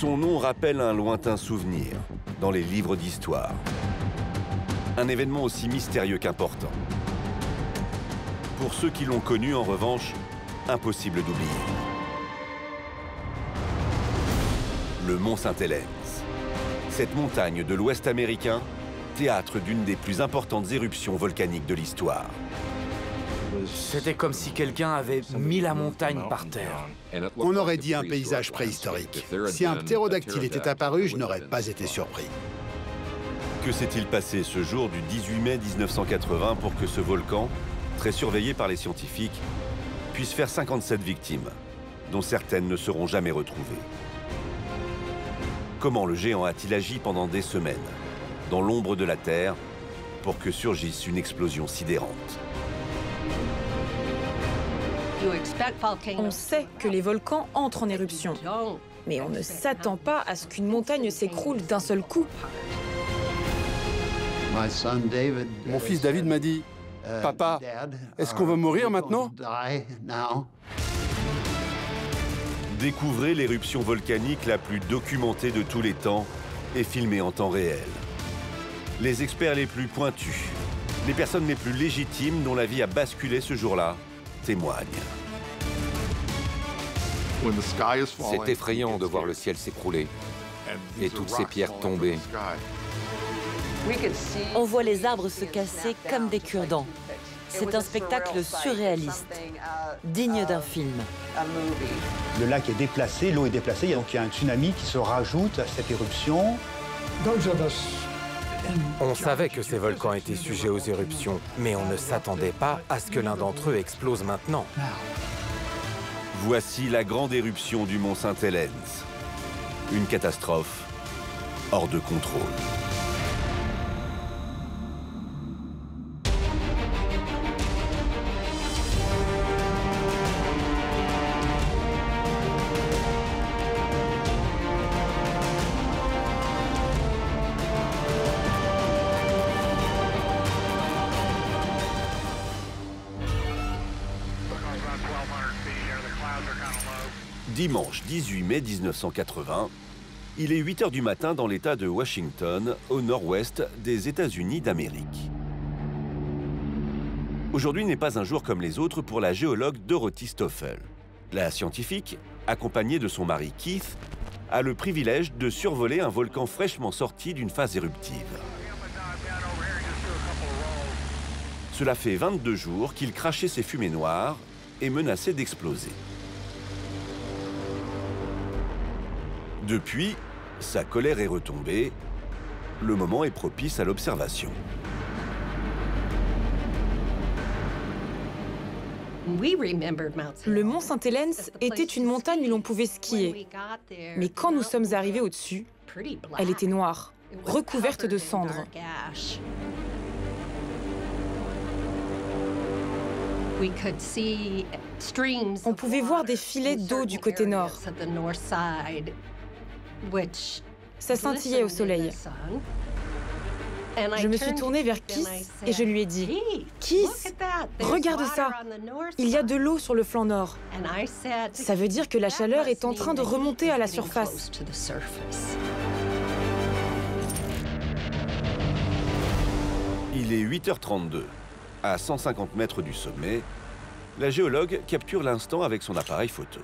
Son nom rappelle un lointain souvenir dans les livres d'histoire. Un événement aussi mystérieux qu'important. Pour ceux qui l'ont connu, en revanche, impossible d'oublier. Le mont Saint-Helens. Cette montagne de l'Ouest américain, théâtre d'une des plus importantes éruptions volcaniques de l'histoire. C'était comme si quelqu'un avait mis la montagne par terre. On aurait dit un paysage préhistorique. Si un ptérodactyle était apparu, je n'aurais pas été surpris. Que s'est-il passé ce jour du 18 mai 1980 pour que ce volcan, très surveillé par les scientifiques, puisse faire 57 victimes, dont certaines ne seront jamais retrouvées? Comment le géant a-t-il agi pendant des semaines, dans l'ombre de la Terre, pour que surgisse une explosion sidérante? On sait que les volcans entrent en éruption, mais on ne s'attend pas à ce qu'une montagne s'écroule d'un seul coup. Mon fils David m'a dit, « Papa, est-ce qu'on va mourir maintenant ?» Découvrez l'éruption volcanique la plus documentée de tous les temps et filmée en temps réel. Les experts les plus pointus, les personnes les plus légitimes dont la vie a basculé ce jour-là, témoignent. C'est effrayant de voir le ciel s'écrouler et toutes ces pierres tomber. On voit les arbres se casser comme des cure-dents. C'est un spectacle surréaliste, digne d'un film. Le lac est déplacé, l'eau est déplacée, donc il y a un tsunami qui se rajoute à cette éruption. On savait que ces volcans étaient sujets aux éruptions, mais on ne s'attendait pas à ce que l'un d'entre eux explose maintenant. Voici la grande éruption du mont Saint-Helens. Une catastrophe hors de contrôle. Dimanche 18 mai 1980, il est 8 h du matin dans l'État de Washington, au nord-ouest des États-Unis d'Amérique. Aujourd'hui n'est pas un jour comme les autres pour la géologue Dorothy Stoffel. La scientifique, accompagnée de son mari Keith, a le privilège de survoler un volcan fraîchement sorti d'une phase éruptive. Cela fait 22 jours qu'il crachait ses fumées noires et menaçait d'exploser. Depuis, sa colère est retombée. Le moment est propice à l'observation. Le mont Saint-Helens était une montagne où l'on pouvait skier. Mais quand nous sommes arrivés au-dessus, elle était noire, recouverte de cendres. On pouvait voir des filets d'eau du côté nord. Ça scintillait au soleil. Je me suis tournée vers Keith et je lui ai dit « Keith, regarde ça, il y a de l'eau sur le flanc nord. Ça veut dire que la chaleur est en train de remonter à la surface. » Il est 8 h 32. À 150 mètres du sommet, la géologue capture l'instant avec son appareil photo.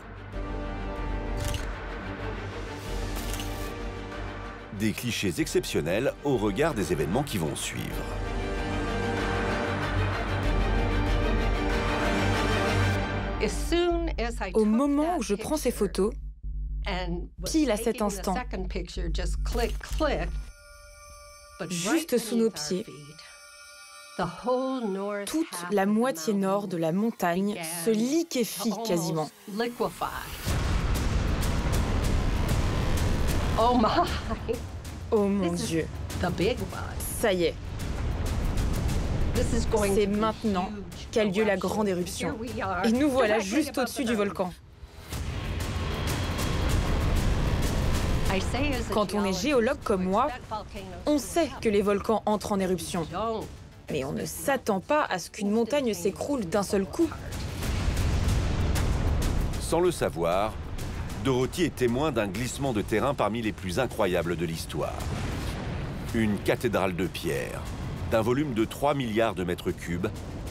Des clichés exceptionnels au regard des événements qui vont suivre. Au moment où je prends ces photos, pile à cet instant, juste sous nos pieds, toute la moitié nord de la montagne se liquéfie quasiment. Oh mon Dieu! Ça y est. C'est maintenant qu'a lieu la grande éruption. Et nous voilà juste au-dessus du volcan. Quand on est géologue comme moi, on sait que les volcans entrent en éruption. Mais on ne s'attend pas à ce qu'une montagne s'écroule d'un seul coup. Sans le savoir, Dorothy est témoin d'un glissement de terrain parmi les plus incroyables de l'histoire. Une cathédrale de pierre, d'un volume de 3 milliards de mètres cubes,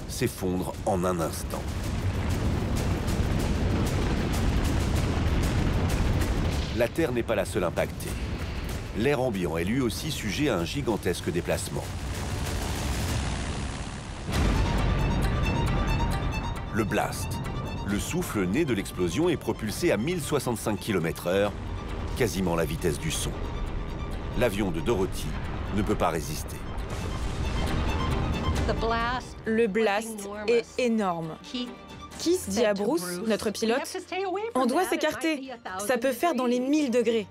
s'effondre en un instant. La Terre n'est pas la seule impactée. L'air ambiant est lui aussi sujet à un gigantesque déplacement. Le blast, le souffle né de l'explosion, est propulsé à 1065 km/h, quasiment la vitesse du son. L'avion de Dorothy ne peut pas résister. Le blast est énorme. Keith dit à Bruce, notre pilote, « On doit s'écarter, ça peut faire dans les 1000 degrés. »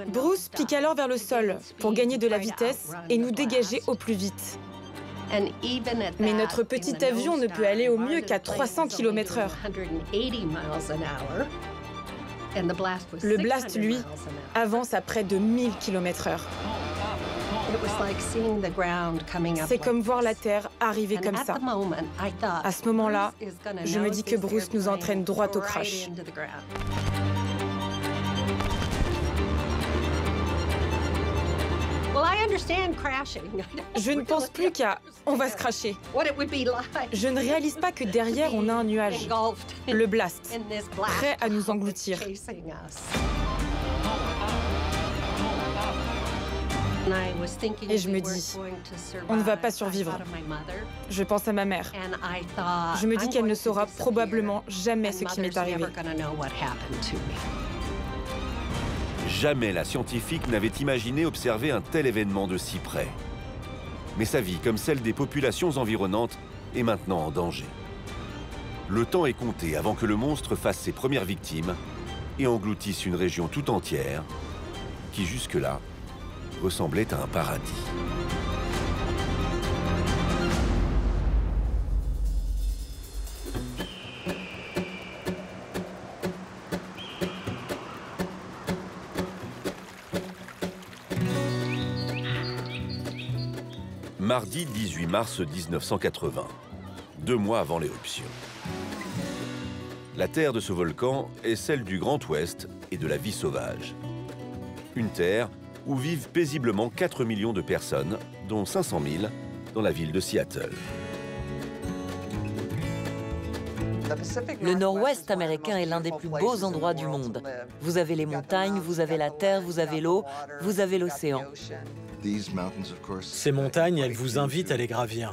Bruce pique alors vers le sol pour gagner de la vitesse et nous dégager au plus vite. Mais notre petit avion ne peut aller au mieux qu'à 300 km/h. Le blast, lui, avance à près de 1000 km/h. C'est comme voir la Terre arriver comme ça. À ce moment-là, je me dis que Bruce nous entraîne droit au crash. Je ne pense plus qu'à « on va se crasher ». Je ne réalise pas que derrière, on a un nuage, le blast, prêt à nous engloutir. Et je me dis, on ne va pas survivre. Je pense à ma mère. Je me dis qu'elle ne saura probablement jamais ce qui m'est arrivé. Jamais la scientifique n'avait imaginé observer un tel événement de si près. Mais sa vie, comme celle des populations environnantes, est maintenant en danger. Le temps est compté avant que le monstre fasse ses premières victimes et engloutisse une région tout entière qui, jusque-là, ressemblait à un paradis. Mardi 18 mars 1980, 2 mois avant l'éruption. La terre de ce volcan est celle du Grand Ouest et de la vie sauvage. Une terre où vivent paisiblement 4 millions de personnes, dont 500 000 dans la ville de Seattle. Le nord-ouest américain est l'un des plus beaux endroits du monde. Vous avez les montagnes, vous avez la terre, vous avez l'eau, vous avez l'océan. Ces montagnes, elles vous invitent à les gravir.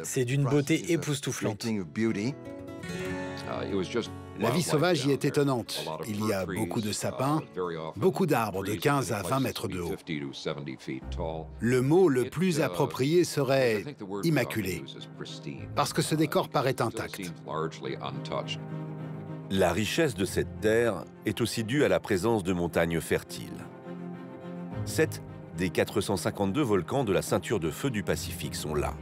C'est d'une beauté époustouflante. La vie sauvage y est étonnante. Il y a beaucoup de sapins, beaucoup d'arbres de 15 à 20 mètres de haut. Le mot le plus approprié serait « immaculé », parce que ce décor paraît intact. La richesse de cette terre est aussi due à la présence de montagnes fertiles. 7 des 452 volcans de la ceinture de feu du Pacifique sont là,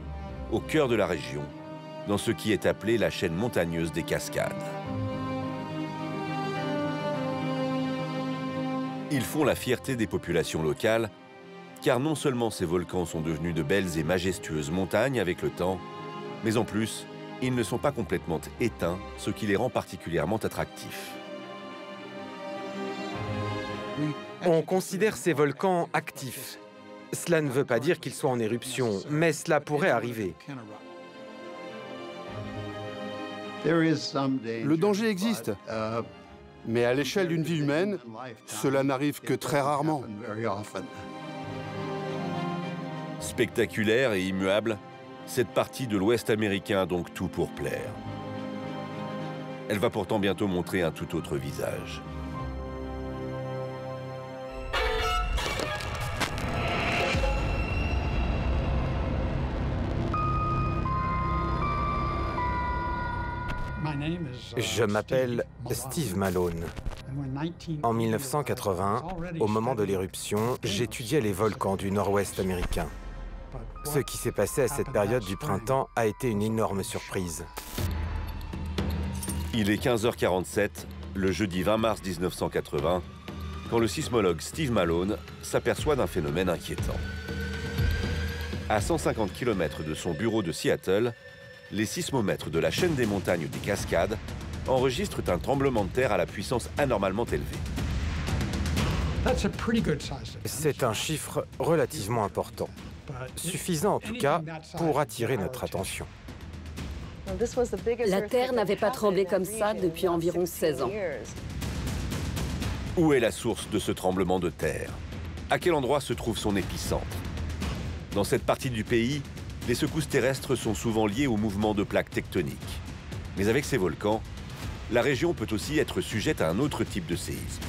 au cœur de la région, dans ce qui est appelé la chaîne montagneuse des Cascades. Ils font la fierté des populations locales, car non seulement ces volcans sont devenus de belles et majestueuses montagnes avec le temps, mais en plus, ils ne sont pas complètement éteints, ce qui les rend particulièrement attractifs. On considère ces volcans actifs. Cela ne veut pas dire qu'ils soient en éruption, mais cela pourrait arriver. Le danger existe, mais à l'échelle d'une vie humaine, cela n'arrive que très rarement. Spectaculaire et immuable, cette partie de l'Ouest américain a donc tout pour plaire. Elle va pourtant bientôt montrer un tout autre visage. Je m'appelle Steve Malone. En 1980, au moment de l'éruption, j'étudiais les volcans du nord-ouest américain. Ce qui s'est passé à cette période du printemps a été une énorme surprise. Il est 15h47, le jeudi 20 mars 1980, quand le sismologue Steve Malone s'aperçoit d'un phénomène inquiétant. À 150 km de son bureau de Seattle, les sismomètres de la chaîne des montagnes des Cascades enregistrent un tremblement de terre à la puissance anormalement élevée. C'est un chiffre relativement important, suffisant en tout cas pour attirer notre attention. La Terre n'avait pas tremblé comme ça depuis environ 16 ans. Où est la source de ce tremblement de terre? À quel endroit se trouve son épicentre? Dans cette partie du pays, les secousses terrestres sont souvent liées au mouvement de plaques tectoniques. Mais avec ces volcans, la région peut aussi être sujette à un autre type de séisme.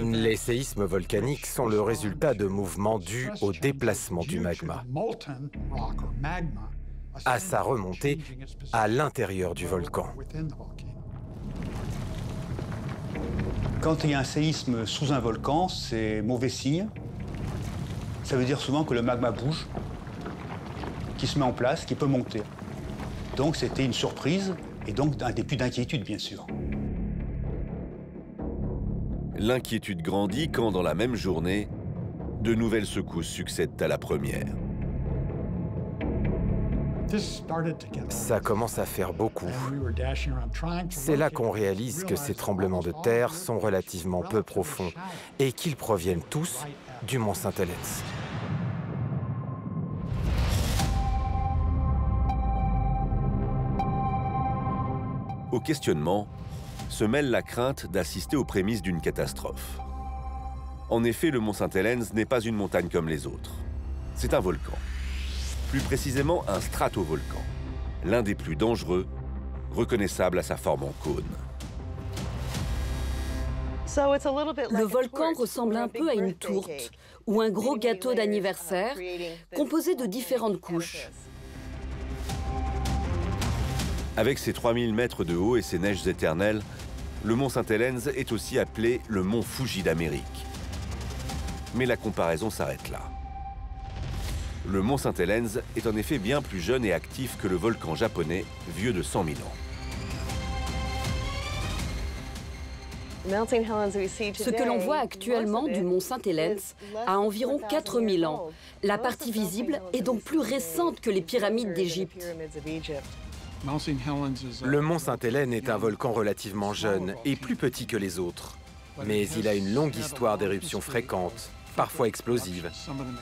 Les séismes volcaniques sont le résultat de mouvements dus au déplacement du magma, à sa remontée à l'intérieur du volcan. Quand il y a un séisme sous un volcan, c'est mauvais signe. Ça veut dire souvent que le magma bouge, qui se met en place, qui peut monter. Donc c'était une surprise et donc un début d'inquiétude, bien sûr. L'inquiétude grandit quand, dans la même journée, de nouvelles secousses succèdent à la première. Ça commence à faire beaucoup. C'est là qu'on réalise que ces tremblements de terre sont relativement peu profonds et qu'ils proviennent tous du mont Saint-Helens. Au questionnement se mêle la crainte d'assister aux prémices d'une catastrophe. En effet, le mont Saint-Helens n'est pas une montagne comme les autres. C'est un volcan. Plus précisément un stratovolcan, l'un des plus dangereux, reconnaissable à sa forme en cône. Le volcan ressemble un peu à une tourte ou un gros gâteau d'anniversaire composé de différentes couches. Avec ses 3000 mètres de haut et ses neiges éternelles, le mont Saint-Helens est aussi appelé le mont Fuji d'Amérique. Mais la comparaison s'arrête là. Le mont Saint-Helens est en effet bien plus jeune et actif que le volcan japonais, vieux de 100 000 ans. Ce que l'on voit actuellement du mont Saint-Helens a environ 4000 ans. La partie visible est donc plus récente que les pyramides d'Égypte. Le mont Saint-Hélène est un volcan relativement jeune et plus petit que les autres. Mais il a une longue histoire d'éruptions fréquentes, parfois explosives.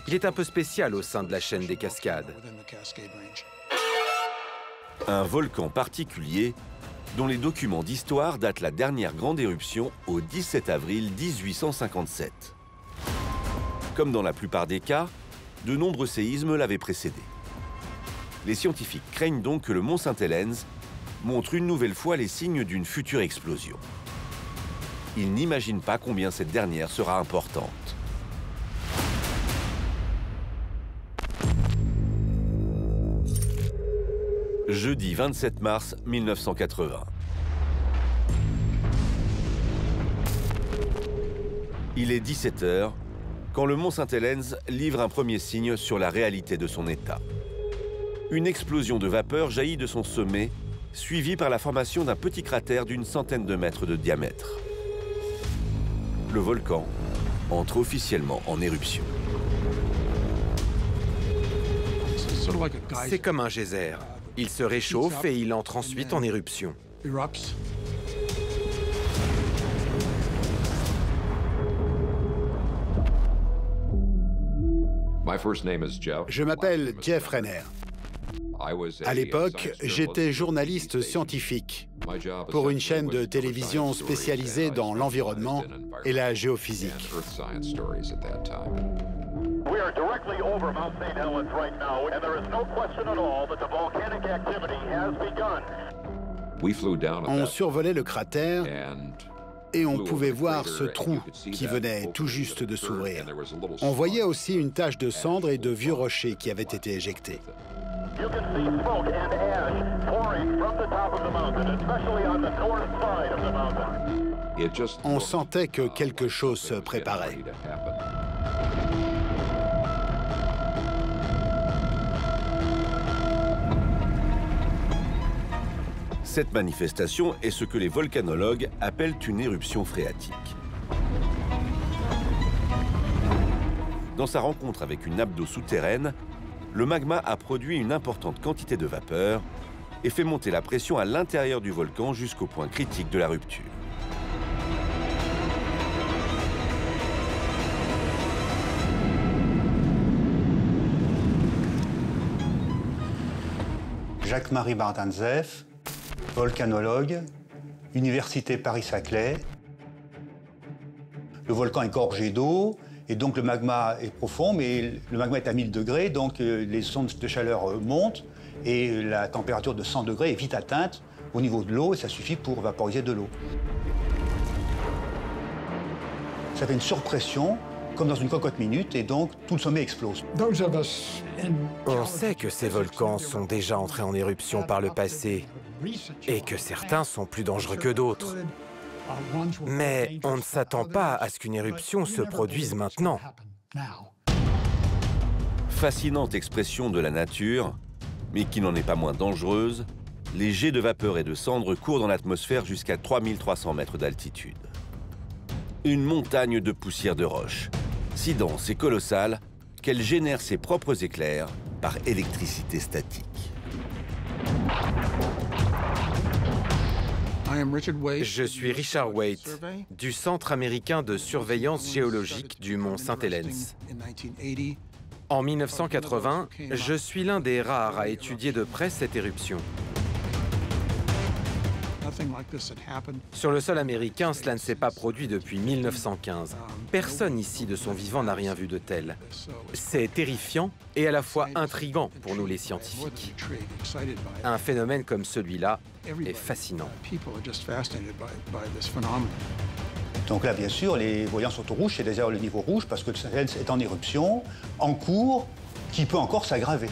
Il est un peu spécial au sein de la chaîne des Cascades. Un volcan particulier dont les documents d'histoire datent la dernière grande éruption au 17 avril 1857. Comme dans la plupart des cas, de nombreux séismes l'avaient précédé. Les scientifiques craignent donc que le mont Saint-Helens montre une nouvelle fois les signes d'une future explosion. Ils n'imaginent pas combien cette dernière sera importante. Jeudi 27 mars 1980. Il est 17 h quand le mont Saint-Helens livre un premier signe sur la réalité de son état. Une explosion de vapeur jaillit de son sommet, suivie par la formation d'un petit cratère d'une centaine de mètres de diamètre. Le volcan entre officiellement en éruption. C'est comme un geyser. Il se réchauffe et il entre ensuite en éruption. Je m'appelle Jeff Renner. À l'époque, j'étais journaliste scientifique pour une chaîne de télévision spécialisée dans l'environnement et la géophysique. On survolait le cratère et on pouvait voir ce trou qui venait tout juste de s'ouvrir. On voyait aussi une tache de cendres et de vieux rochers qui avaient été éjectés. On sentait que quelque chose se préparait. Cette manifestation est ce que les volcanologues appellent une éruption phréatique. Dans sa rencontre avec une nappe d'eau souterraine, le magma a produit une importante quantité de vapeur et fait monter la pression à l'intérieur du volcan jusqu'au point critique de la rupture. Jacques-Marie Bardantzeff, volcanologue, Université Paris-Saclay. Le volcan est gorgé d'eau, et donc le magma est profond, mais le magma est à 1000 degrés, donc les ondes de chaleur montent, et la température de 100 degrés est vite atteinte au niveau de l'eau, et ça suffit pour vaporiser de l'eau. Ça fait une surpression, comme dans une cocotte minute, et donc tout le sommet explose. On sait que ces volcans sont déjà entrés en éruption par le passé, et que certains sont plus dangereux que d'autres. Mais on ne s'attend pas à ce qu'une éruption se produise maintenant. Fascinante expression de la nature, mais qui n'en est pas moins dangereuse, les jets de vapeur et de cendres courent dans l'atmosphère jusqu'à 3300 mètres d'altitude. Une montagne de poussière de roche, si dense et colossale qu'elle génère ses propres éclairs par électricité statique. Je suis Richard Waite, du Centre américain de surveillance géologique du mont Saint-Helens. En 1980, je suis l'un des rares à étudier de près cette éruption. Sur le sol américain, cela ne s'est pas produit depuis 1915. Personne ici de son vivant n'a rien vu de tel. C'est terrifiant et à la fois intriguant pour nous les scientifiques. Un phénomène comme celui-là est fascinant. Donc là, bien sûr, les voyants sont au rouge, c'est d'ailleurs le niveau rouge, parce que le Saint-Helens est en éruption, en cours, qui peut encore s'aggraver.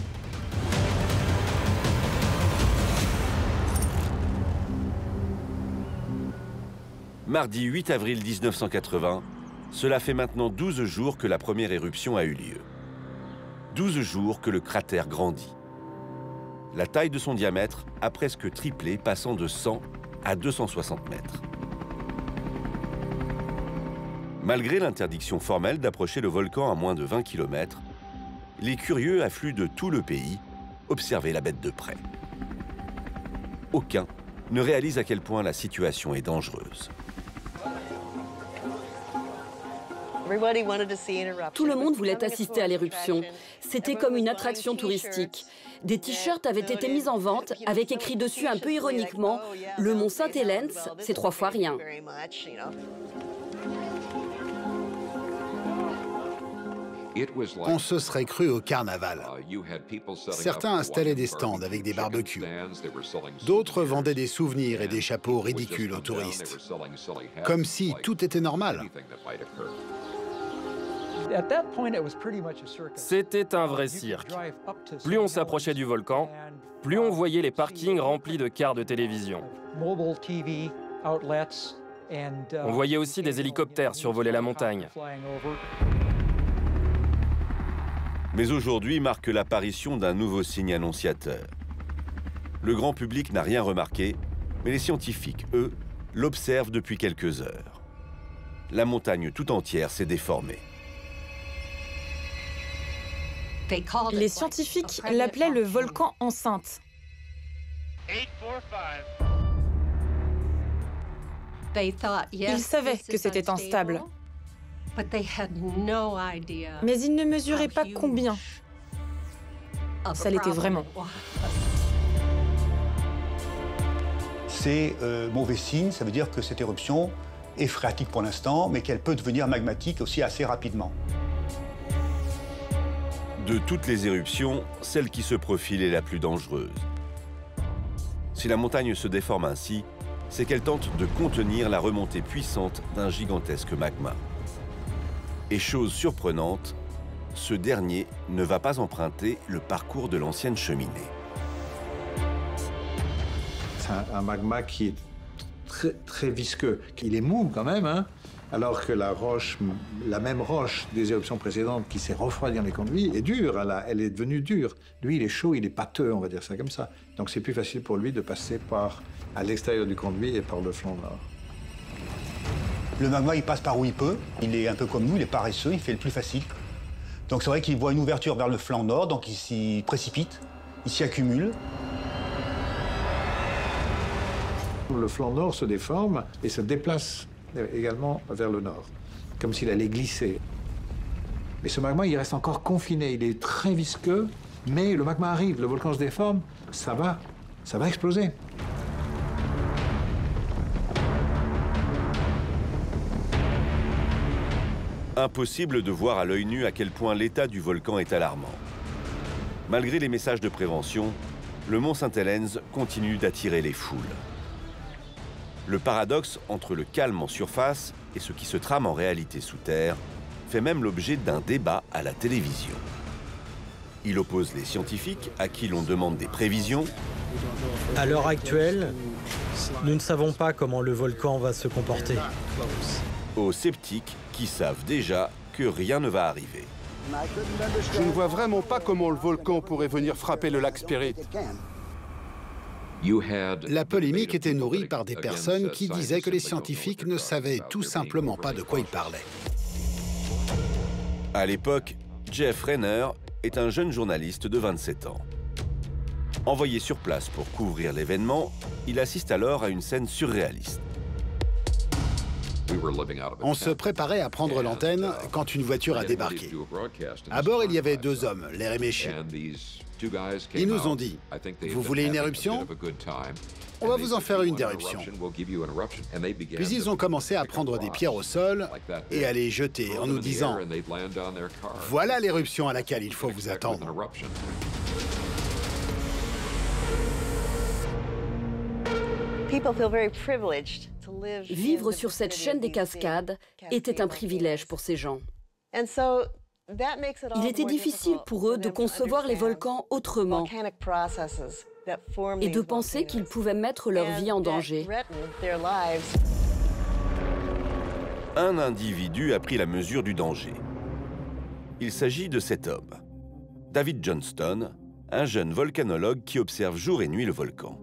Mardi 8 avril 1980, cela fait maintenant 12 jours que la première éruption a eu lieu. 12 jours que le cratère grandit. La taille de son diamètre a presque triplé, passant de 100 à 260 mètres. Malgré l'interdiction formelle d'approcher le volcan à moins de 20 km, les curieux affluent de tout le pays observer la bête de près. Aucun ne réalise à quel point la situation est dangereuse. Tout le monde voulait assister à l'éruption. C'était comme une attraction touristique. Des t-shirts avaient été mis en vente avec écrit dessus un peu ironiquement « Le mont Saint-Helens, c'est 3 fois rien ». On se serait cru au carnaval. Certains installaient des stands avec des barbecues. D'autres vendaient des souvenirs et des chapeaux ridicules aux touristes. Comme si tout était normal. C'était un vrai cirque. Plus on s'approchait du volcan, plus on voyait les parkings remplis de cars de télévision. On voyait aussi des hélicoptères survoler la montagne. Mais aujourd'hui marque l'apparition d'un nouveau signe annonciateur. Le grand public n'a rien remarqué, mais les scientifiques, eux, l'observent depuis quelques heures. La montagne tout entière s'est déformée. Les scientifiques l'appelaient le volcan enceinte. Ils savaient que c'était instable. Mais ils ne mesuraient pas combien ça l'était vraiment. C'est mauvais signe, ça veut dire que cette éruption est phréatique pour l'instant, mais qu'elle peut devenir magmatique aussi assez rapidement. De toutes les éruptions, celle qui se profile est la plus dangereuse. Si la montagne se déforme ainsi, c'est qu'elle tente de contenir la remontée puissante d'un gigantesque magma. Et chose surprenante, ce dernier ne va pas emprunter le parcours de l'ancienne cheminée. C'est un magma qui est très visqueux. Il est mou quand même, hein, alors que la roche, la même roche des éruptions précédentes qui s'est refroidie dans les conduits est dure, elle est devenue dure. Lui, il est chaud, il est pâteux, on va dire ça comme ça. Donc c'est plus facile pour lui de passer à l'extérieur du conduit et par le flanc nord. Le magma, il passe par où il peut. Il est un peu comme nous, il est paresseux, il fait le plus facile. Donc c'est vrai qu'il voit une ouverture vers le flanc nord, donc il s'y précipite, il s'y accumule. Le flanc nord se déforme et se déplace également vers le nord, comme s'il allait glisser. Mais ce magma, il reste encore confiné, il est très visqueux, mais le magma arrive, le volcan se déforme, ça va exploser. Impossible de voir à l'œil nu à quel point l'état du volcan est alarmant. Malgré les messages de prévention, le mont Saint-Helens continue d'attirer les foules. Le paradoxe entre le calme en surface et ce qui se trame en réalité sous terre fait même l'objet d'un débat à la télévision. Il oppose les scientifiques à qui l'on demande des prévisions. À l'heure actuelle, nous ne savons pas comment le volcan va se comporter. Aux sceptiques qui savent déjà que rien ne va arriver. Je ne vois vraiment pas comment le volcan pourrait venir frapper le lac Spirit. La polémique était nourrie par des personnes qui disaient que les scientifiques ne savaient tout simplement pas de quoi ils parlaient. À l'époque, Jeff Renner est un jeune journaliste de 27 ans. Envoyé sur place pour couvrir l'événement, il assiste alors à une scène surréaliste. On se préparait à prendre l'antenne quand une voiture a débarqué. À bord, il y avait deux hommes, l'air éméché. Ils nous ont dit « Vous voulez une éruption ? On va vous en faire une d'éruption. » Puis ils ont commencé à prendre des pierres au sol et à les jeter en nous disant « Voilà l'éruption à laquelle il faut vous attendre. » Vivre sur cette chaîne des cascades était un privilège pour ces gens. Il était difficile pour eux de concevoir les volcans autrement et de penser qu'ils pouvaient mettre leur vie en danger. Un individu a pris la mesure du danger. Il s'agit de cet homme, David Johnston, un jeune volcanologue qui observe jour et nuit le volcan.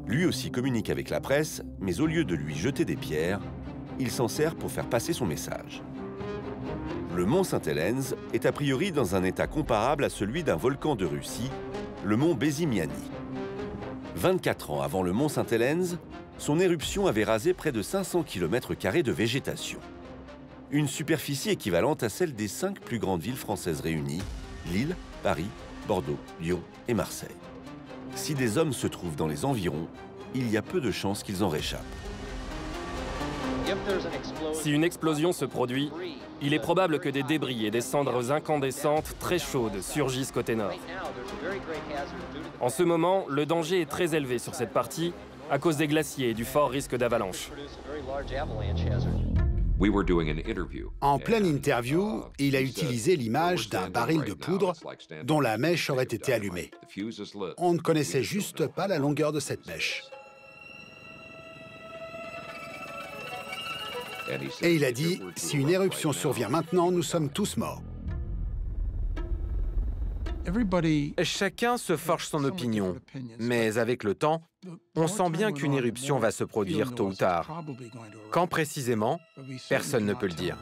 Lui aussi communique avec la presse, mais au lieu de lui jeter des pierres, il s'en sert pour faire passer son message. Le mont Saint-Helens est a priori dans un état comparable à celui d'un volcan de Russie, le mont Bezimiany. 24 ans avant le mont Saint-Helens, son éruption avait rasé près de 500 km² de végétation. Une superficie équivalente à celle des 5 plus grandes villes françaises réunies, Lille, Paris, Bordeaux, Lyon et Marseille. Si des hommes se trouvent dans les environs, il y a peu de chances qu'ils en réchappent. Si une explosion se produit, il est probable que des débris et des cendres incandescentes très chaudes surgissent côté nord. En ce moment, le danger est très élevé sur cette partie à cause des glaciers et du fort risque d'avalanche. En pleine interview, il a utilisé l'image d'un baril de poudre dont la mèche aurait été allumée. On ne connaissait juste pas la longueur de cette mèche. Et il a dit, si une éruption survient maintenant, nous sommes tous morts. Chacun se forge son opinion, mais avec le temps, on sent bien qu'une éruption va se produire tôt ou tard. Quand précisément, personne ne peut le dire.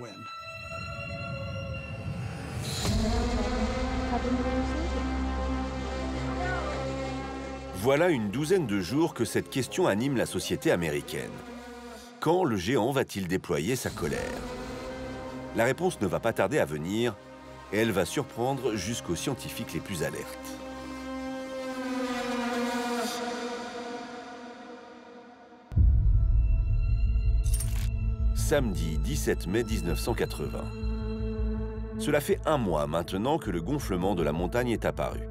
Voilà une douzaine de jours que cette question anime la société américaine. Quand le géant va-t-il déployer sa colère? La réponse ne va pas tarder à venir, et elle va surprendre jusqu'aux scientifiques les plus alertes. Samedi 17 mai 1980. Cela fait un mois maintenant que le gonflement de la montagne est apparu.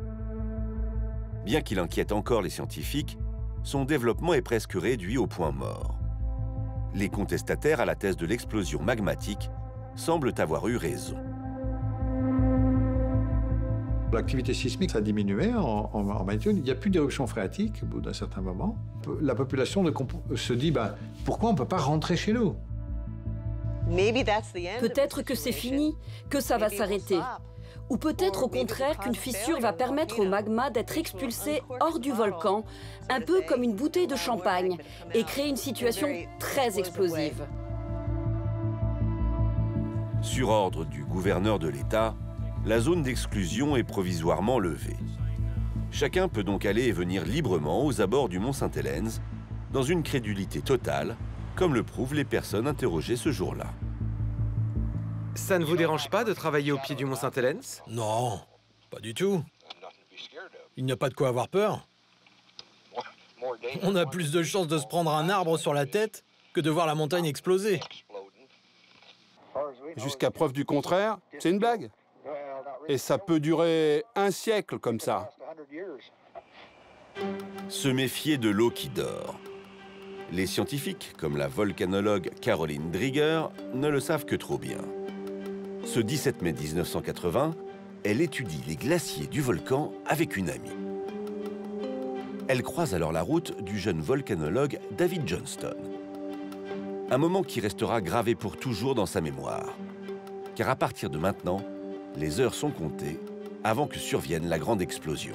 Bien qu'il inquiète encore les scientifiques, son développement est presque réduit au point mort. Les contestataires à la thèse de l'explosion magmatique semblent avoir eu raison. L'activité sismique a diminué en magnitude. Il n'y a plus d'éruption phréatique au bout d'un certain moment. La population se dit pourquoi on ne peut pas rentrer chez nous? Peut-être que c'est fini, que ça va s'arrêter. Ou peut-être au contraire qu'une fissure va permettre au magma d'être expulsé hors du volcan, un peu comme une bouteille de champagne, et créer une situation très explosive. Sur ordre du gouverneur de l'État, la zone d'exclusion est provisoirement levée. Chacun peut donc aller et venir librement aux abords du mont Saint-Helens, dans une crédulité totale, comme le prouvent les personnes interrogées ce jour-là. Ça ne vous dérange pas de travailler au pied du mont Saint-Helens? Non, pas du tout. Il n'y a pas de quoi avoir peur. On a plus de chances de se prendre un arbre sur la tête que de voir la montagne exploser. Jusqu'à preuve du contraire, c'est une blague. Et ça peut durer un siècle comme ça. Se méfier de l'eau qui dort. Les scientifiques, comme la volcanologue Caroline Drieger, ne le savent que trop bien. Ce 17 mai 1980, elle étudie les glaciers du volcan avec une amie. Elle croise alors la route du jeune volcanologue David Johnston. Un moment qui restera gravé pour toujours dans sa mémoire. Car à partir de maintenant, les heures sont comptées avant que survienne la grande explosion.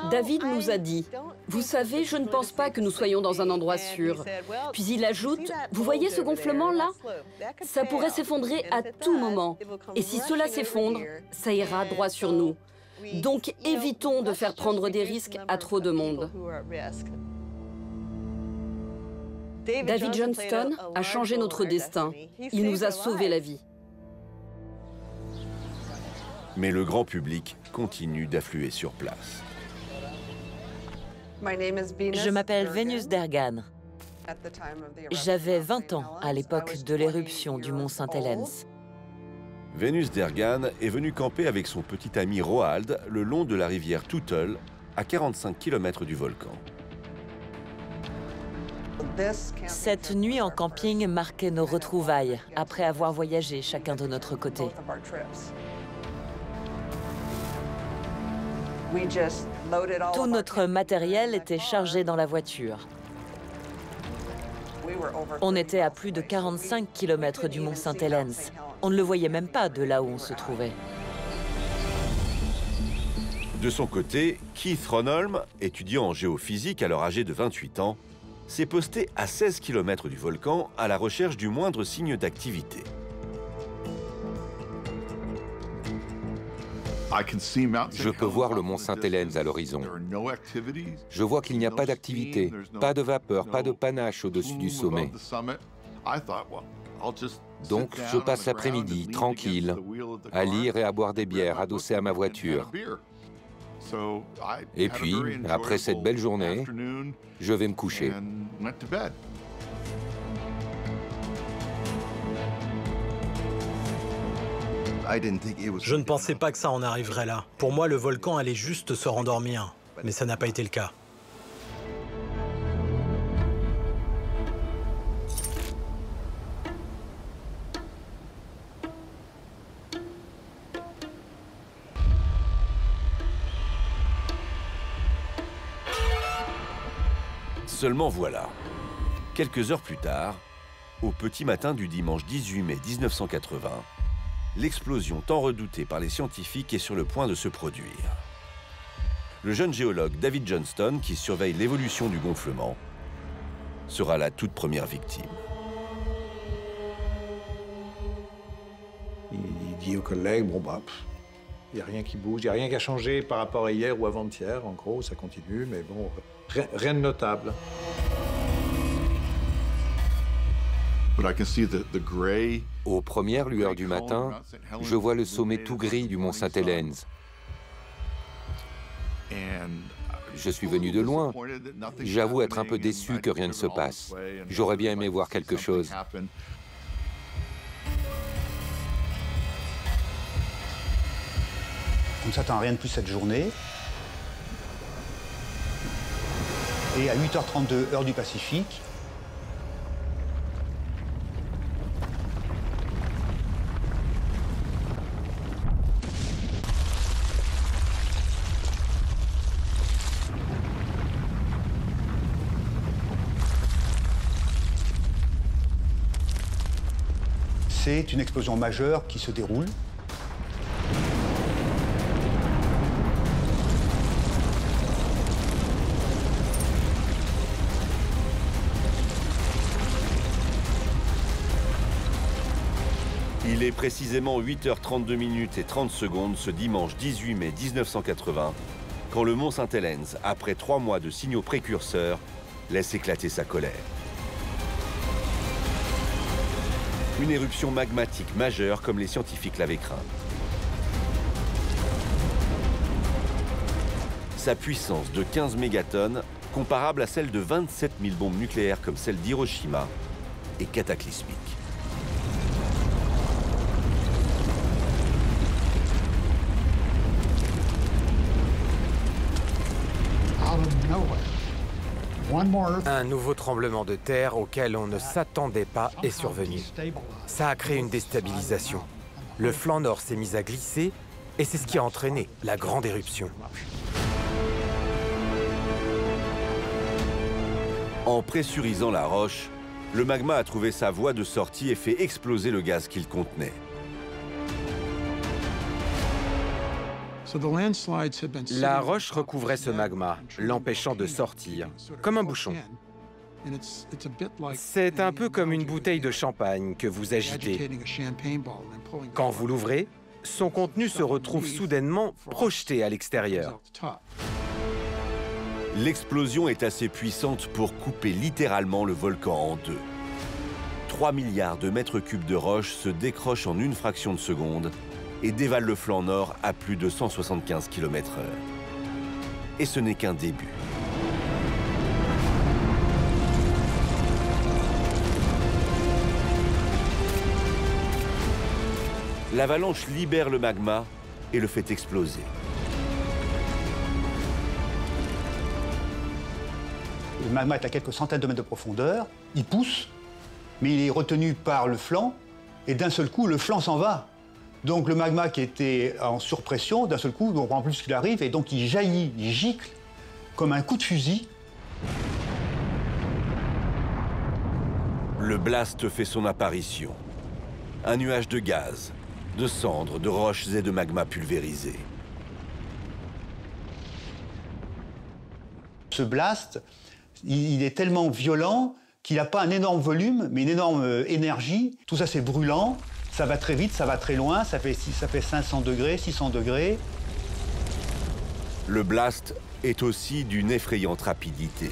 David nous a dit, « Vous savez, je ne pense pas que nous soyons dans un endroit sûr. » Puis il ajoute, « Vous voyez ce gonflement-là? Ça pourrait s'effondrer à tout moment. Et si cela s'effondre, ça ira droit sur nous. Donc évitons de faire prendre des risques à trop de monde. » David Johnston a changé notre destin. Il nous a sauvé la vie. Mais le grand public continue d'affluer sur place. Je m'appelle Venus Dergan. J'avais 20 ans à l'époque de l'éruption du mont Saint-Helens. Venus Dergan est venue camper avec son petit ami Roald le long de la rivière Toutle, à 45 km du volcan. Cette nuit en camping marquait nos retrouvailles, après avoir voyagé chacun de notre côté. Tout notre matériel était chargé dans la voiture. On était à plus de 45 km du mont Saint-Helens. On ne le voyait même pas de là où on se trouvait. De son côté, Keith Ronholm, étudiant en géophysique alors âgé de 28 ans, s'est posté à 16 km du volcan à la recherche du moindre signe d'activité. Je peux voir le mont Saint-Helens à l'horizon. Je vois qu'il n'y a pas d'activité, pas de vapeur, pas de panache au-dessus du sommet. Donc, je passe l'après-midi, tranquille, à lire et à boire des bières adossées à ma voiture. Et puis, après cette belle journée, je vais me coucher. Je ne pensais pas que ça en arriverait là. Pour moi, le volcan allait juste se rendormir. Mais ça n'a pas été le cas. Seulement voilà, quelques heures plus tard, au petit matin du dimanche 18 mai 1980, l'explosion tant redoutée par les scientifiques est sur le point de se produire. Le jeune géologue David Johnston, qui surveille l'évolution du gonflement, sera la toute première victime. Il dit aux collègues, bon bah, il n'y a rien qui bouge, il n'y a rien qui a changé par rapport à hier ou avant-hier, en gros, ça continue, mais bon, rien de notable. Aux premières lueurs du matin, je vois le sommet tout gris du mont Saint-Helens. Je suis venu de loin. J'avoue être un peu déçu que rien ne se passe. J'aurais bien aimé voir quelque chose. On ne s'attend à rien de plus cette journée. Et à 8h32, heure du Pacifique, c'est une explosion majeure qui se déroule. Il est précisément 8h32 et 30 secondes ce dimanche 18 mai 1980, quand le mont Saint-Helens, après 3 mois de signaux précurseurs, laisse éclater sa colère. Une éruption magmatique majeure comme les scientifiques l'avaient craint. Sa puissance de 15 mégatonnes, comparable à celle de 27 000 bombes nucléaires comme celle d'Hiroshima, est cataclysmique. Un nouveau tremblement de terre auquel on ne s'attendait pas est survenu. Ça a créé une déstabilisation. Le flanc nord s'est mis à glisser et c'est ce qui a entraîné la grande éruption. En pressurisant la roche, le magma a trouvé sa voie de sortie et fait exploser le gaz qu'il contenait. La roche recouvrait ce magma, l'empêchant de sortir, comme un bouchon. C'est un peu comme une bouteille de champagne que vous agitez. Quand vous l'ouvrez, son contenu se retrouve soudainement projeté à l'extérieur. L'explosion est assez puissante pour couper littéralement le volcan en deux. 3 milliards de mètres cubes de roche se décrochent en une fraction de seconde et dévalent le flanc nord à plus de 175 km/h. Et ce n'est qu'un début. L'avalanche libère le magma et le fait exploser. Le magma est à quelques centaines de mètres de profondeur, il pousse, mais il est retenu par le flanc, et d'un seul coup, le flanc s'en va. Donc le magma qui était en surpression, d'un seul coup, on comprend plus ce qu'il arrive, et donc il jaillit, il gicle, comme un coup de fusil. Le blast fait son apparition. Un nuage de gaz, de cendres, de roches et de magma pulvérisés. Ce blast, il est tellement violent qu'il n'a pas un énorme volume, mais une énorme énergie. Tout ça, c'est brûlant, ça va très vite, ça va très loin, ça fait 500 degrés, 600 degrés. Le blast est aussi d'une effrayante rapidité.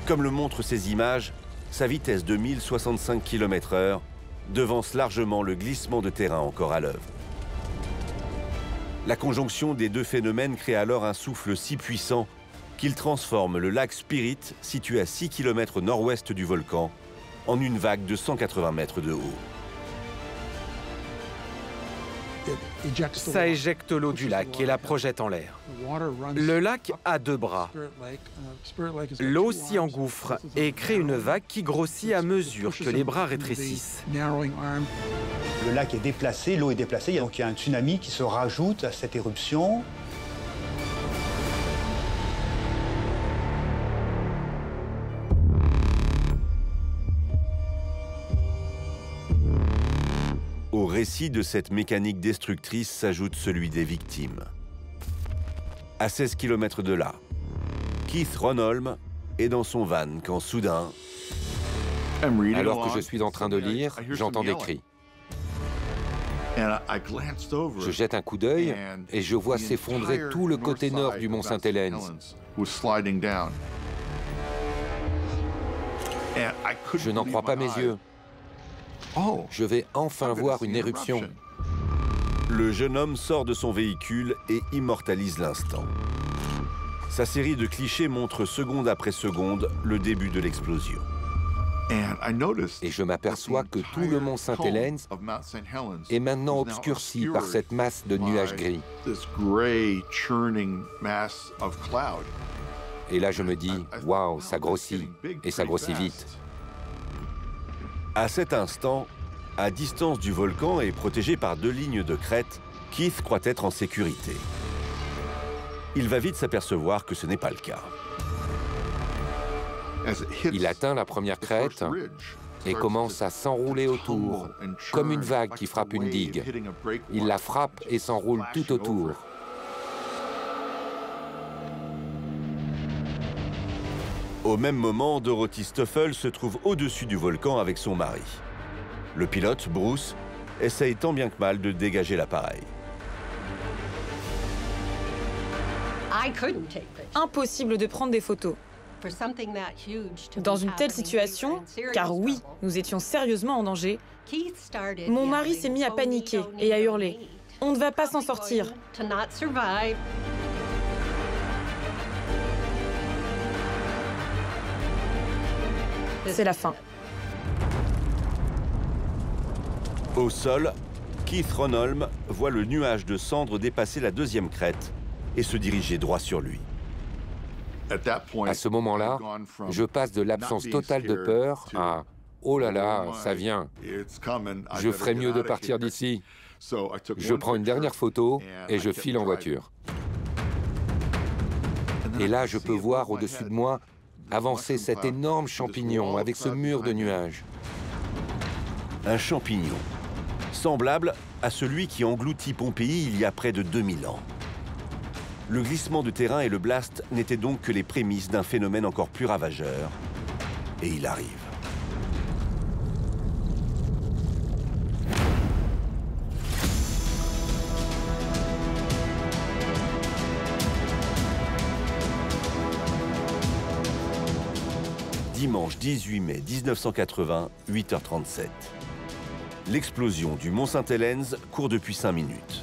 Comme le montrent ces images, sa vitesse de 1065 km/h devance largement le glissement de terrain encore à l'œuvre. La conjonction des deux phénomènes crée alors un souffle si puissant qu'il transforme le lac Spirit, situé à 6 km au nord-ouest du volcan, en une vague de 180 mètres de haut. Ça éjecte l'eau du lac et la projette en l'air. Le lac a 2 bras. L'eau s'y engouffre et crée une vague qui grossit à mesure que les bras rétrécissent. Le lac est déplacé, l'eau est déplacée, donc il y a un tsunami qui se rajoute à cette éruption. Au récit de cette mécanique destructrice s'ajoute celui des victimes. À 16 km de là, Keith Ronholm est dans son van quand soudain... Alors que je suis en train de lire, j'entends des cris. Je jette un coup d'œil et je vois s'effondrer tout le côté nord du mont Saint-Helens. Je n'en crois pas mes yeux. Je vais enfin voir une éruption. Le jeune homme sort de son véhicule et immortalise l'instant. Sa série de clichés montre seconde après seconde le début de l'explosion. Et je m'aperçois que tout le mont Saint-Helens est maintenant obscurci par cette masse de nuages gris. Et là, je me dis, waouh, ça grossit, et ça grossit vite. À cet instant, à distance du volcan et protégé par 2 lignes de crête, Keith croit être en sécurité. Il va vite s'apercevoir que ce n'est pas le cas. Il atteint la première crête et commence à s'enrouler autour, comme une vague qui frappe une digue. Il la frappe et s'enroule tout autour. Au même moment, Dorothy Stoffel se trouve au-dessus du volcan avec son mari. Le pilote, Bruce, essaye tant bien que mal de dégager l'appareil. Impossible de prendre des photos. Dans une telle situation, car oui, nous étions sérieusement en danger, mon mari s'est mis à paniquer et à hurler. On ne va pas s'en sortir. C'est la fin. Au sol, Keith Ronholm voit le nuage de cendres dépasser la deuxième crête et se diriger droit sur lui. À ce moment-là, je passe de l'absence totale de peur à « Oh là là, ça vient, je ferais mieux de partir d'ici ». Je prends une dernière photo et je file en voiture. Et là, je peux voir au-dessus de moi avancer cet énorme champignon avec ce mur de nuages. Un champignon, semblable à celui qui engloutit Pompéi il y a près de 2000 ans. Le glissement de terrain et le blast n'étaient donc que les prémices d'un phénomène encore plus ravageur. Et il arrive. Dimanche 18 mai 1980, 8h37. L'explosion du Mont Saint-Helens court depuis 5 minutes.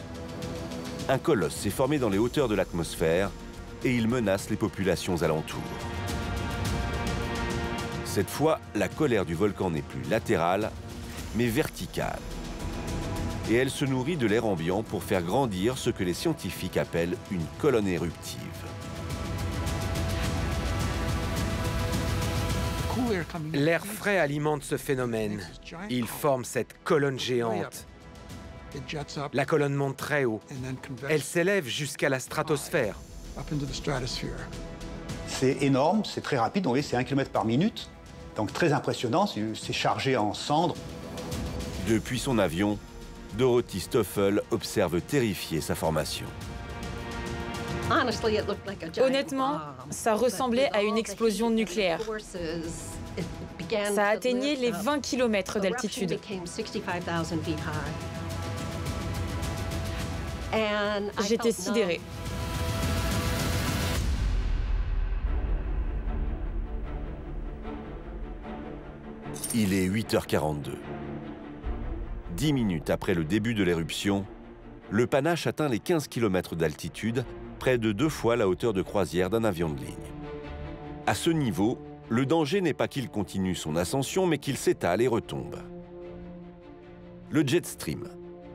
Un colosse s'est formé dans les hauteurs de l'atmosphère et il menace les populations alentours. Cette fois, la colère du volcan n'est plus latérale, mais verticale. Et elle se nourrit de l'air ambiant pour faire grandir ce que les scientifiques appellent une colonne éruptive. L'air frais alimente ce phénomène. Il forme cette colonne géante. La colonne monte très haut. Elle s'élève jusqu'à la stratosphère. C'est énorme, c'est très rapide, vous voyez, c'est 1 km par minute. Donc très impressionnant, c'est chargé en cendres. Depuis son avion, Dorothy Stoffel observe terrifiée sa formation. Honnêtement, ça ressemblait à une explosion nucléaire. Ça atteignait les 20 km d'altitude. J'étais sidérée. Il est 8h42. 10 minutes après le début de l'éruption, le panache atteint les 15 km d'altitude, près de 2 fois la hauteur de croisière d'un avion de ligne. À ce niveau, le danger n'est pas qu'il continue son ascension, mais qu'il s'étale et retombe. Le jet stream,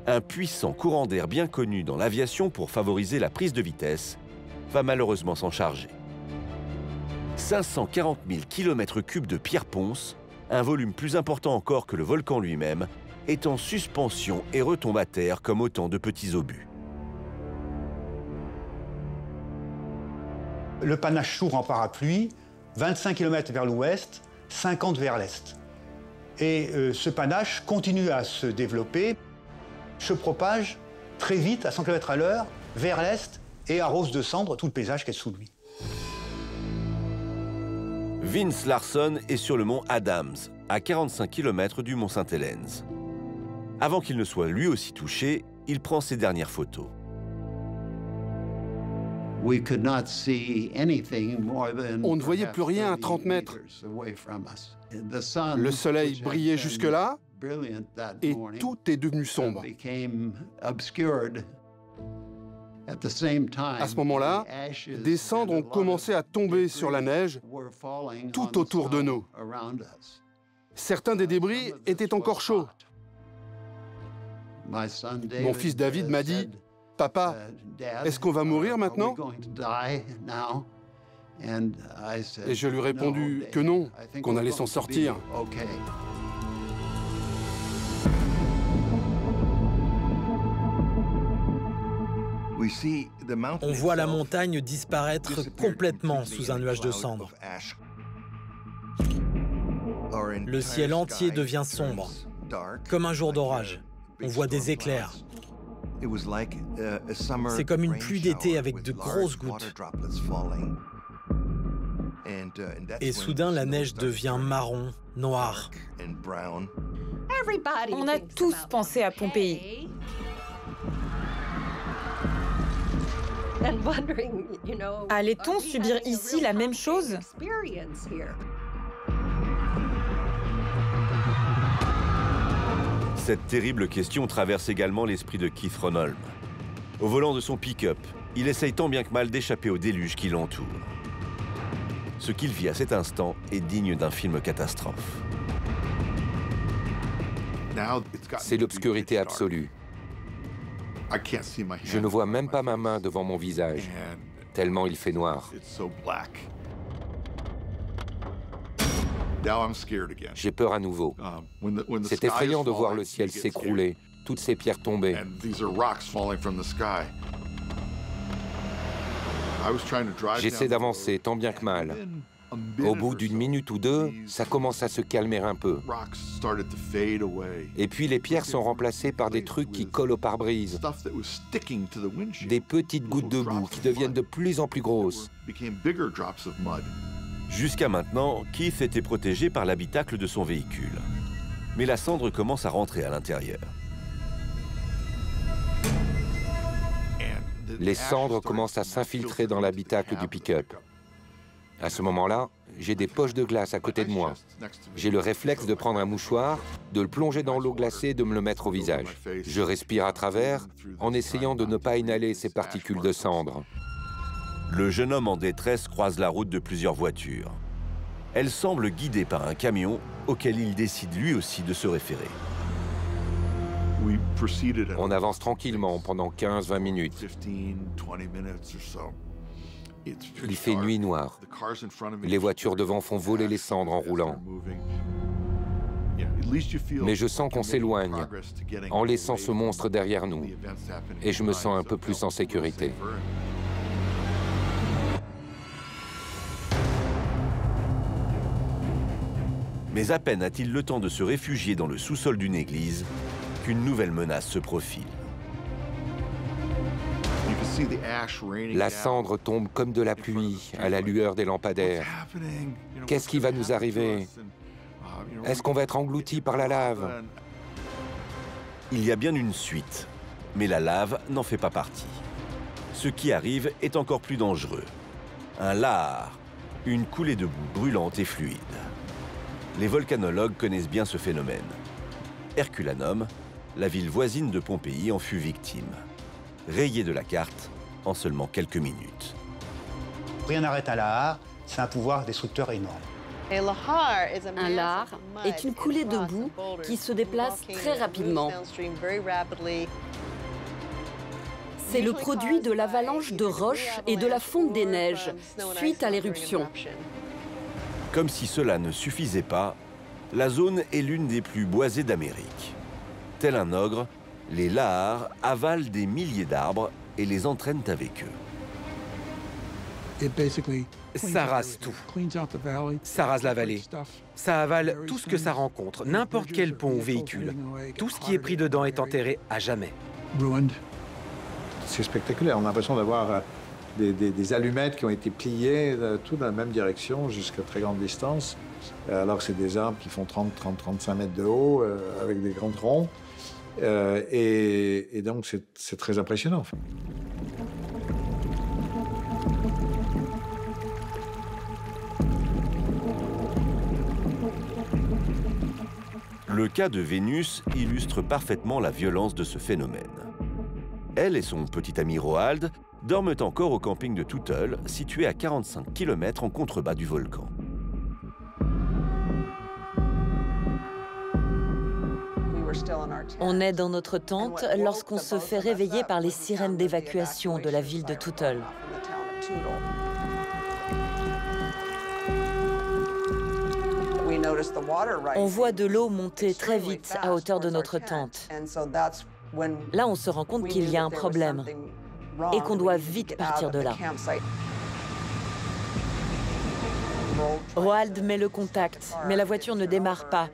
un puissant courant d'air bien connu dans l'aviation pour favoriser la prise de vitesse, va malheureusement s'en charger. 540 000 km3 de pierre ponce, un volume plus important encore que le volcan lui-même, est en suspension et retombe à terre comme autant de petits obus. Le panache s'ouvre en parapluie, 25 km vers l'ouest, 50 vers l'est. Et ce panache continue à se développer, se propage très vite, à 100 km à l'heure, vers l'est et arrose de cendres tout le paysage qui est sous lui. Vince Larson est sur le mont Adams, à 45 km du mont Saint-Helens. Avant qu'il ne soit lui aussi touché, il prend ses dernières photos. On ne voyait plus rien à 30 mètres. Le soleil brillait jusque-là et tout est devenu sombre. À ce moment-là, des cendres ont commencé à tomber sur la neige tout autour de nous. Certains des débris étaient encore chauds. Mon fils David m'a dit « Papa, est-ce qu'on va mourir maintenant ?» Et je lui ai répondu que non, qu'on allait s'en sortir. On voit la montagne disparaître complètement sous un nuage de cendres. Le ciel entier devient sombre, comme un jour d'orage. On voit des éclairs. C'est comme une pluie d'été avec de grosses gouttes. Et soudain, la neige devient marron, noire. On a tous pensé à Pompéi. Allait-on subir ici la même chose? Cette terrible question traverse également l'esprit de Keith Ronholm. Au volant de son pick-up, il essaye tant bien que mal d'échapper au déluge qui l'entoure. Ce qu'il vit à cet instant est digne d'un film catastrophe. C'est l'obscurité absolue. Je ne vois même pas ma main devant mon visage, tellement il fait noir. J'ai peur à nouveau. C'est effrayant de voir le ciel s'écrouler, toutes ces pierres tomber. J'essaie d'avancer tant bien que mal. Au bout d'une minute ou deux, ça commence à se calmer un peu. Et puis les pierres sont remplacées par des trucs qui collent au pare-brise. Des petites gouttes de boue qui deviennent de plus en plus grosses. Jusqu'à maintenant, Keith était protégé par l'habitacle de son véhicule. Mais la cendre commence à rentrer à l'intérieur. Les cendres commencent à s'infiltrer dans l'habitacle du pick-up. À ce moment-là, j'ai des poches de glace à côté de moi. J'ai le réflexe de prendre un mouchoir, de le plonger dans l'eau glacée et de me le mettre au visage. Je respire à travers en essayant de ne pas inhaler ces particules de cendre. Le jeune homme en détresse croise la route de plusieurs voitures. Elles semblent guidées par un camion auquel il décide lui aussi de se référer. On avance tranquillement pendant 15-20 minutes. Il fait nuit noire. Les voitures devant font voler les cendres en roulant. Mais je sens qu'on s'éloigne en laissant ce monstre derrière nous. Et je me sens un peu plus en sécurité. Mais à peine a-t-il le temps de se réfugier dans le sous-sol d'une église qu'une nouvelle menace se profile. La cendre tombe comme de la pluie à la lueur des lampadaires. Qu'est-ce qui va nous arriver? Est-ce qu'on va être englouti par la lave? Il y a bien une suite, mais la lave n'en fait pas partie. Ce qui arrive est encore plus dangereux. Un lahar, une coulée de boue brûlante et fluide. Les volcanologues connaissent bien ce phénomène. Herculanum, la ville voisine de Pompéi, en fut victime. Rayée de la carte en seulement quelques minutes. Rien n'arrête un lahar, c'est un pouvoir destructeur énorme. Un lahar est une coulée de boue qui se déplace très rapidement. C'est le produit de l'avalanche de roches et de la fonte des neiges suite à l'éruption. Comme si cela ne suffisait pas, la zone est l'une des plus boisées d'Amérique. Tel un ogre, les lahars avalent des milliers d'arbres et les entraînent avec eux. Ça rase tout. Ça rase la vallée. Ça avale tout ce que ça rencontre, n'importe quel pont ou véhicule. Tout ce qui est pris dedans est enterré à jamais. C'est spectaculaire. On a l'impression d'avoir des allumettes qui ont été pliées tout dans la même direction jusqu'à très grande distance, alors que c'est des arbres qui font 30-35 mètres de haut avec des grands troncs. Et donc, c'est très impressionnant. Le cas de Vénus illustre parfaitement la violence de ce phénomène. Elle et son petit ami Roald dorment encore au camping de Toutle, situé à 45 km en contrebas du volcan. On est dans notre tente lorsqu'on se fait réveiller par les sirènes d'évacuation de la ville de Toutle. On voit de l'eau monter très vite à hauteur de notre tente. Là, on se rend compte qu'il y a un problème et qu'on doit vite partir de là. Roald met le contact, mais la voiture ne démarre pas.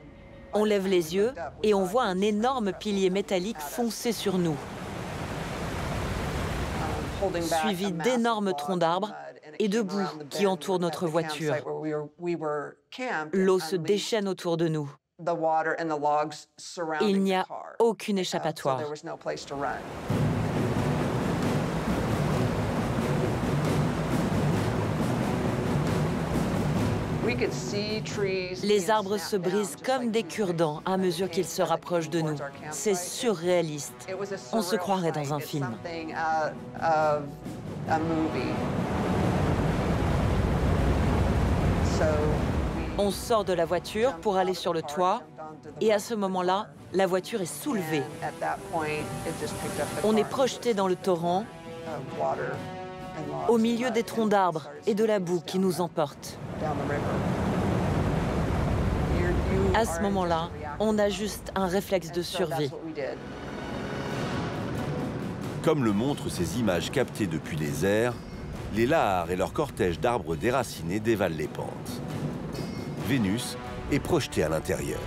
On lève les yeux et on voit un énorme pilier métallique foncer sur nous, suivi d'énormes troncs d'arbres et de boue qui entourent notre voiture. L'eau se déchaîne autour de nous. Il n'y a aucune échappatoire. Les arbres se brisent comme des cure-dents à mesure qu'ils se rapprochent de nous. C'est surréaliste. On se croirait dans un film. On sort de la voiture pour aller sur le toit et à ce moment-là, la voiture est soulevée. On est projeté dans le torrent, au milieu des troncs d'arbres et de la boue qui nous emporte. À ce moment-là, on a juste un réflexe de survie. Comme le montrent ces images captées depuis les airs, les lahards et leur cortège d'arbres déracinés dévalent les pentes. Vénus est projetée à l'intérieur.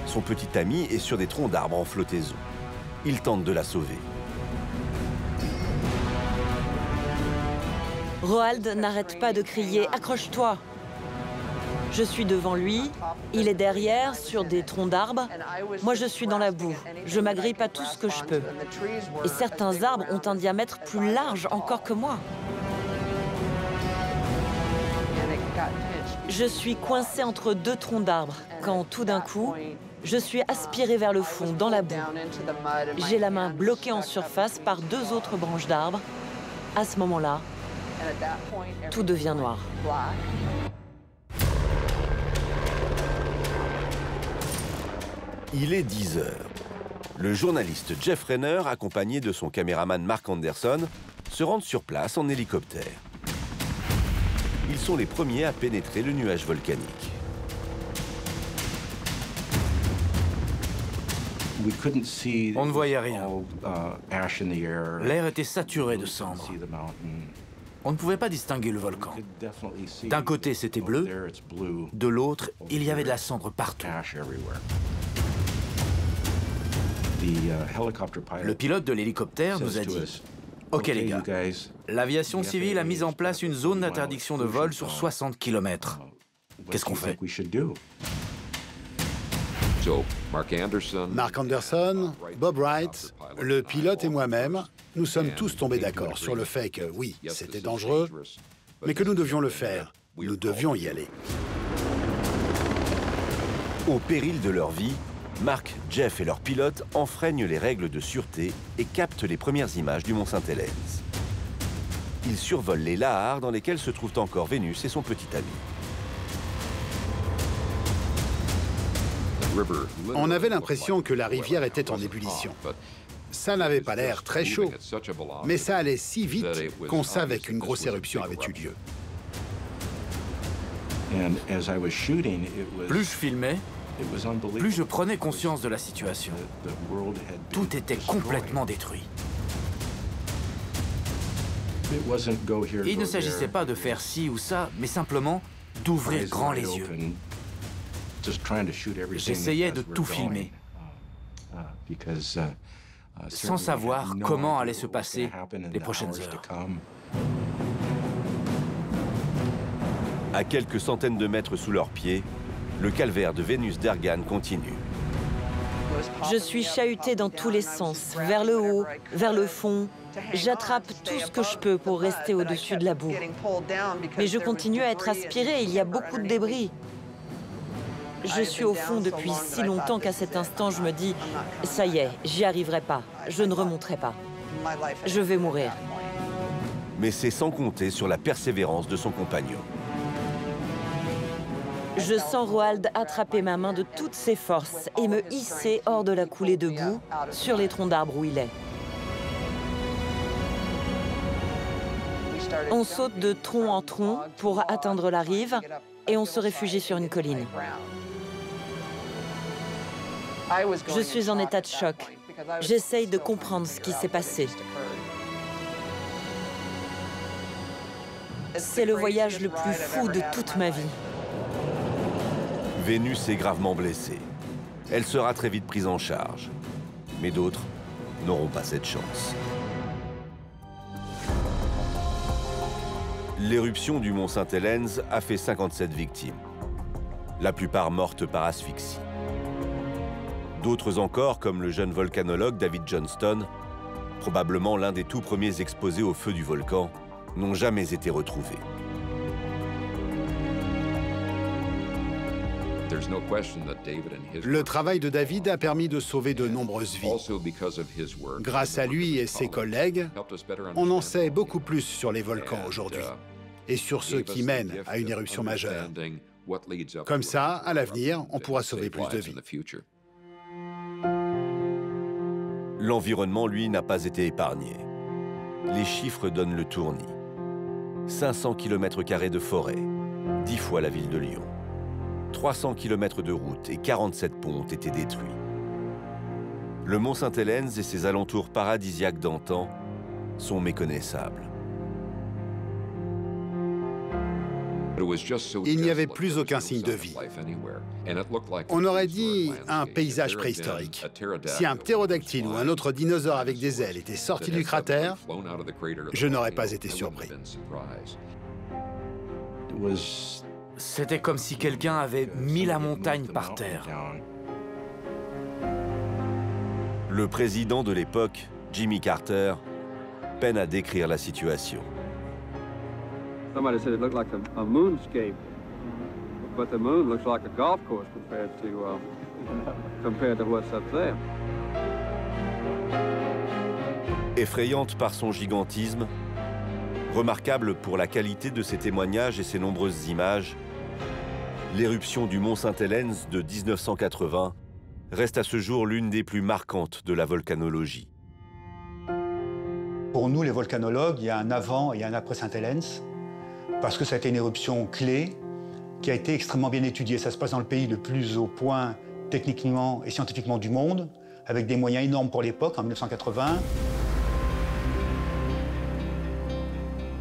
Son petit ami est sur des troncs d'arbres en flottaison. Il tente de la sauver. Roald n'arrête pas de crier « Accroche-toi !» Je suis devant lui, il est derrière, sur des troncs d'arbres. Moi, je suis dans la boue. Je m'agrippe à tout ce que je peux. Et certains arbres ont un diamètre plus large encore que moi. Je suis coincée entre deux troncs d'arbres, quand tout d'un coup, je suis aspirée vers le fond, dans la boue. J'ai la main bloquée en surface par deux autres branches d'arbres. À ce moment-là, tout devient noir. Il est 10 heures. Le journaliste Jeff Renner, accompagné de son caméraman Mark Anderson, se rendent sur place en hélicoptère. Ils sont les premiers à pénétrer le nuage volcanique. On ne voyait rien. L'air était saturé de cendres. On ne pouvait pas distinguer le volcan. D'un côté, c'était bleu, de l'autre, il y avait de la cendre partout. Le pilote de l'hélicoptère nous a dit « Ok les gars, l'aviation civile a mis en place une zone d'interdiction de vol sur 60 km. Qu'est-ce qu'on fait ?» Mark Anderson, Bob Wright, le pilote et moi-même, nous sommes tous tombés d'accord sur le fait que, oui, c'était dangereux, mais que nous devions le faire. Nous devions y aller. Au péril de leur vie, Mark, Jeff et leur pilote enfreignent les règles de sûreté et captent les premières images du mont Saint-Helens. Ils survolent les lahards dans lesquels se trouvent encore Vénus et son petit ami. On avait l'impression que la rivière était en ébullition. Ça n'avait pas l'air très chaud, mais ça allait si vite qu'on savait qu'une grosse éruption avait eu lieu. Plus je filmais, plus je prenais conscience de la situation. Tout était complètement détruit. Il ne s'agissait pas de faire ci ou ça, mais simplement d'ouvrir grand les yeux. J'essayais de tout filmer, sans savoir comment allaient se passer les prochaines heures. À quelques centaines de mètres sous leurs pieds, le calvaire de Vénus d'Ergan continue. Je suis chahutée dans tous les sens, vers le haut, vers le fond. J'attrape tout ce que je peux pour rester au-dessus de la boue. Mais je continue à être aspirée, il y a beaucoup de débris. Je suis au fond depuis si longtemps qu'à cet instant, je me dis « Ça y est, j'y arriverai pas, je ne remonterai pas. Je vais mourir. » Mais c'est sans compter sur la persévérance de son compagnon. Je sens Roald attraper ma main de toutes ses forces et me hisser hors de la coulée de boue sur les troncs d'arbres où il est. On saute de tronc en tronc pour atteindre la rive et on se réfugie sur une colline. Je suis en état de choc. J'essaye de comprendre ce qui s'est passé. C'est le voyage le plus fou de toute ma vie. Vénus est gravement blessée. Elle sera très vite prise en charge. Mais d'autres n'auront pas cette chance. L'éruption du mont Saint-Helens a fait 57 victimes, la plupart mortes par asphyxie. D'autres encore, comme le jeune volcanologue David Johnston, probablement l'un des tout premiers exposés au feu du volcan, n'ont jamais été retrouvés. Le travail de David a permis de sauver de nombreuses vies. Grâce à lui et ses collègues, on en sait beaucoup plus sur les volcans aujourd'hui et sur ceux qui mènent à une éruption majeure. Comme ça, à l'avenir, on pourra sauver plus de vies. L'environnement, lui, n'a pas été épargné. Les chiffres donnent le tournis. 500 km² de forêt, 10 fois la ville de Lyon. 300 km de route et 47 ponts ont été détruits. Le mont Saint-Helens et ses alentours paradisiaques d'antan sont méconnaissables. Il n'y avait plus aucun signe de vie. On aurait dit un paysage préhistorique. Si un ptérodactyle ou un autre dinosaure avec des ailes était sorti du cratère, je n'aurais pas été surpris. C'était comme si quelqu'un avait mis la montagne par terre. Le président de l'époque, Jimmy Carter, peine à décrire la situation. Somebody said it looked like a moonscape, but the moon looks like a golf course compared to what's up there. Effrayante par son gigantisme, remarquable pour la qualité de ses témoignages et ses nombreuses images, l'éruption du mont Saint-Helens de 1980 reste à ce jour l'une des plus marquantes de la volcanologie. Pour nous, les volcanologues, il y a un avant et un après Saint-Helens, parce que ça a été une éruption clé qui a été extrêmement bien étudiée. Ça se passe dans le pays le plus au point techniquement et scientifiquement du monde, avec des moyens énormes pour l'époque, en 1980.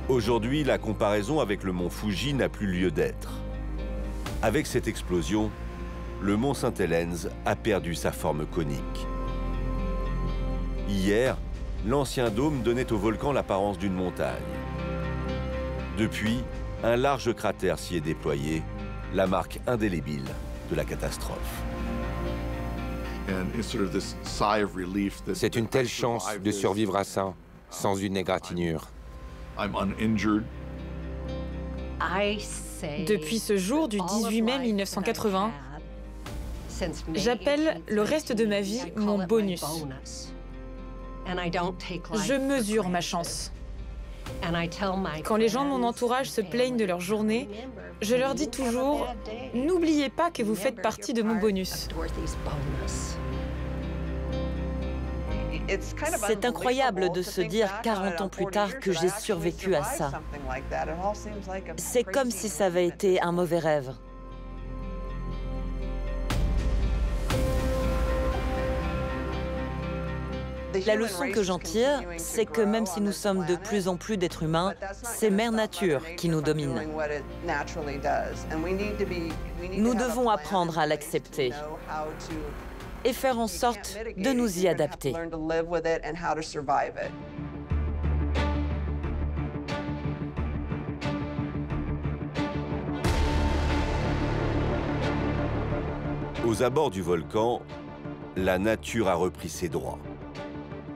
Aujourd'hui, la comparaison avec le mont Fuji n'a plus lieu d'être. Avec cette explosion, le mont Saint-Helens a perdu sa forme conique. Hier, l'ancien dôme donnait au volcan l'apparence d'une montagne. Depuis, un large cratère s'y est déployé, la marque indélébile de la catastrophe. C'est une telle chance de survivre à ça, sans une égratignure. Depuis ce jour du 18 mai 1980, j'appelle le reste de ma vie mon bonus. Je mesure ma chance. Quand les gens de mon entourage se plaignent de leur journée, je leur dis toujours « N'oubliez pas que vous faites partie de mon bonus ». C'est incroyable de se dire 40 ans plus tard que j'ai survécu à ça. C'est comme si ça avait été un mauvais rêve. La leçon que j'en tire, c'est que même si nous sommes de plus en plus d'êtres humains, c'est Mère Nature qui nous domine. Nous devons apprendre à l'accepter et faire en sorte de nous y adapter. Aux abords du volcan, la nature a repris ses droits.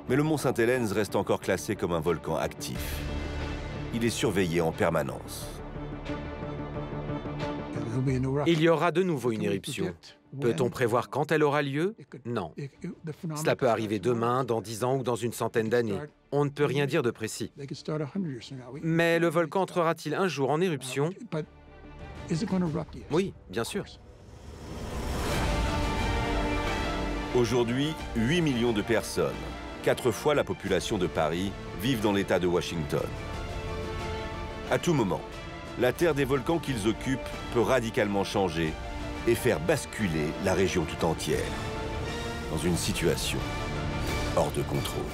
Mais le mont Saint-Helens reste encore classé comme un volcan actif. Il est surveillé en permanence. Il y aura de nouveau une éruption. Peut-on prévoir quand elle aura lieu? Non. Cela peut arriver demain, dans 10 ans ou dans une centaine d'années. On ne peut rien dire de précis. Mais le volcan entrera-t-il un jour en éruption? Oui, bien sûr. Aujourd'hui, 8 millions de personnes, 4 fois la population de Paris, vivent dans l'État de Washington. À tout moment, la terre des volcans qu'ils occupent peut radicalement changer et faire basculer la région tout entière dans une situation hors de contrôle.